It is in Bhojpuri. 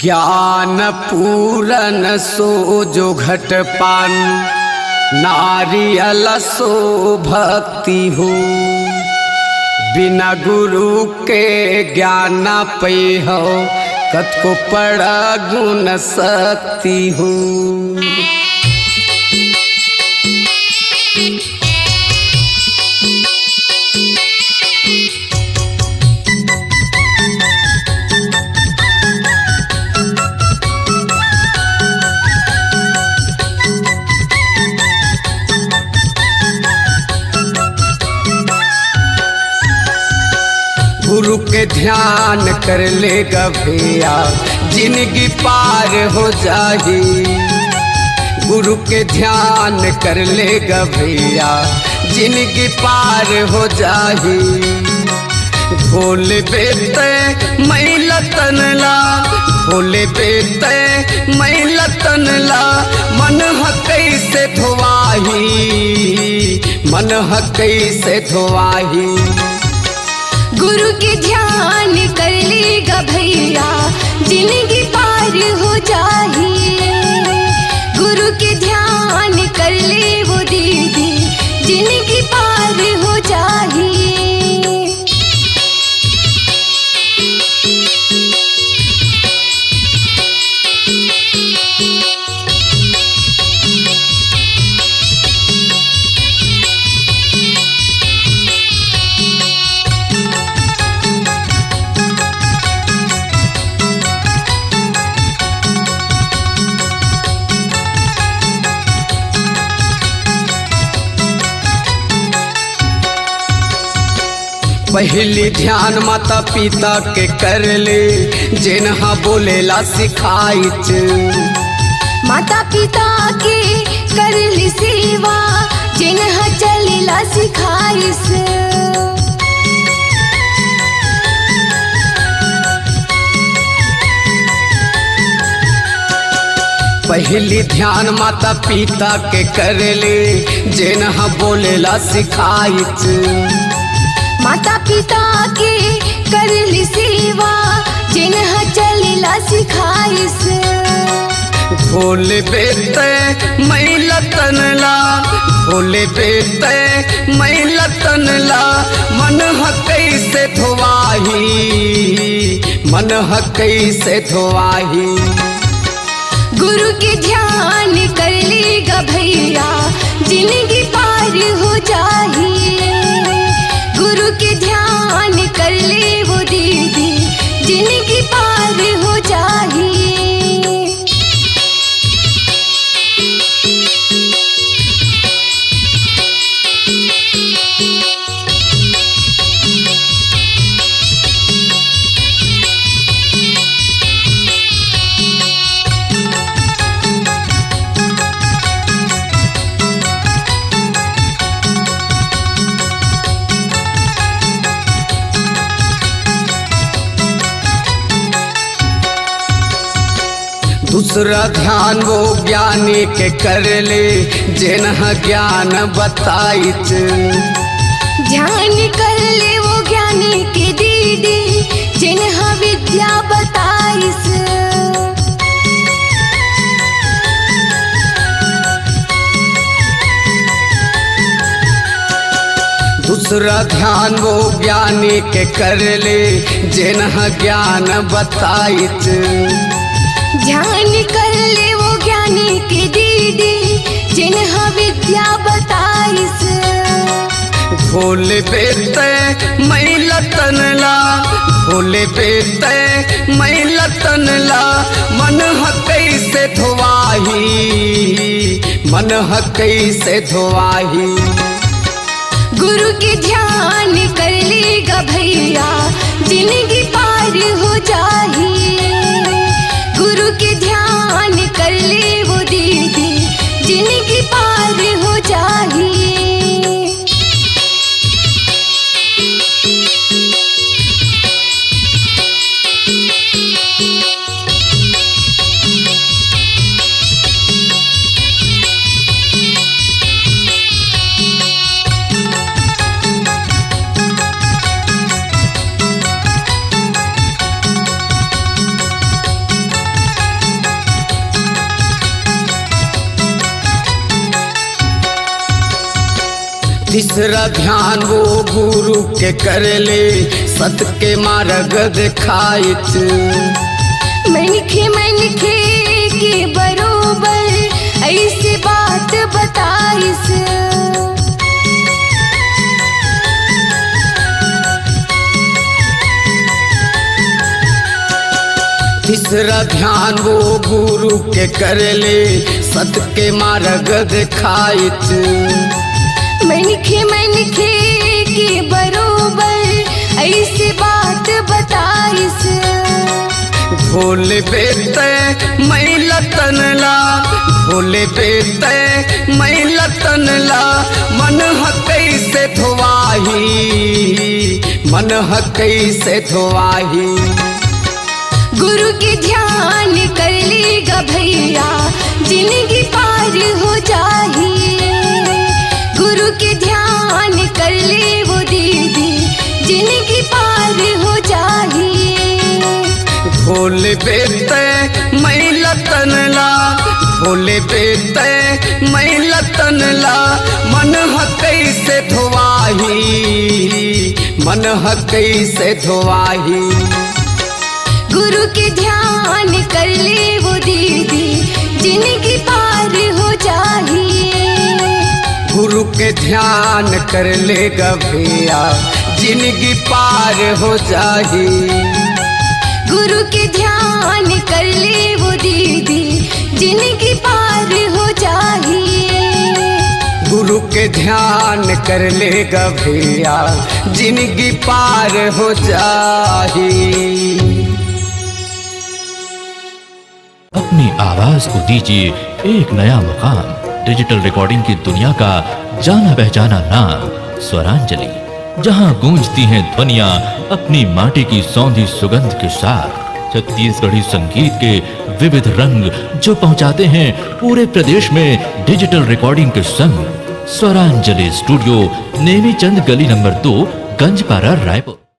ज्ञान पूरन सो जो घटपान, नारियल सो भक्ति हो। बिना गुरु के ज्ञान पे हो, कत को पड़ा गुण शक्ति हो। गुरु के ध्यान कर लेगा भैया, जिंदगी पार हो जाही। गुरु के ध्यान कर लेगा भैया, जिंदगी पार हो जाही। भोले बेटे मैला तनला, भोले बेटे मैला तनला, मन कैसे धोवाही, मन कैसे धोवाही। गुरु के ध्यान कर लेगा भैया, जिंदगी पार हो जाही। गुरु के ध्यान कर ले वो दीदी, जिंदगी पार हो जाही। पहली ध्यान माता पिता के कर ले, जिन्हा बोलेला सिखाइच। माता पिता के कर ली सेवा, जिन्हा चलेला सिखाइस। पहली ध्यान माता पिता के कर ले, जिन्हा बोलेला सिखाइच। माता पिता के कर ली सेवा, जिन्हा चलेला सिखाइस। भोले बेटे मैला तनला, भोले बेटे मैला तनला, मन कैसे धोवाही, मन कैसे धोवाही। गुरु के ध्यान कर लेगा भैया, जिंदगी पार हो जाही। गुरु के ध्यान कर ले वो दीदी, जिंदगी पार हो जाही। दूसरा ध्यान वो ज्ञानी के कर ले, जिन्हा ज्ञान बताइच। ध्यान कर ले वो ज्ञानी के दीदी, जिन्हा विद्या बताइस। दूसरा ध्यान वो ज्ञानी के कर ले, जिन्हा ज्ञान बताइच। ध्यान कर ले वो ज्ञानी के दीदी, जिन्हा विद्या बताइस। भोले बेटे मैला तनला, भोले बेटे मैला तनला, मन कैसे धोवाही, मन कैसे धोवाही। गुरु के ध्यान कर लेगा भैया, जिंदगी पार हो जाही। गुरु के ध्यान कर ले वो दीदी, जिंदगी पार हो जाही। तीसरा ध्यान वो गुरु के कर ले, सत के मार्ग दिखाइत। मनखे के बरोबर ऐसी बात बताइस। तीसरा ध्यान वो गुरु के कर ले, सत के मार्ग दिखाइत। मनखे के बरोबर ऐसी बात बताइस। भोले बेटे मैला तनला, भोले बेटे मैला तनला, मन ह कैसे धोवाही, मन ह कैसे धोवाही। गुरु के ध्यान कर लेगा भैया, जिंदगी पार हो जाही। गुरु के ध्यान कर ले वो दीदी, जिंदगी पार हो जाही। भोले बेटे मैला तनला, भोले बेटे मैला तनला, मन ह कैसे धोवाही, मन ह कैसे धोवाही। गुरु के ध्यान कर ले वो दीदी, जिंदगी पार हो जाही। गुरु के ध्यान कर लेगा भैया, जिंदगी पार हो जाही। गुरु के ध्यान कर ले वो दीदी, जिंदगी पार हो जाही। गुरु के ध्यान कर लेगा भैया, जिंदगी पार हो जाही। अपनी आवाज को दीजिए एक नया मुकाम। डिजिटल रिकॉर्डिंग की दुनिया का जाना पहचाना नाम स्वरांजलि, जहां गूंजती हैं ध्वनियां अपनी माटी की सौंधी सुगंध के साथ। छत्तीसगढ़ी संगीत के विविध रंग जो पहुंचाते हैं पूरे प्रदेश में डिजिटल रिकॉर्डिंग के संग। स्वरांजलि स्टूडियो, नेमीचंद गली नंबर 2, गंजपारा, रायपुर।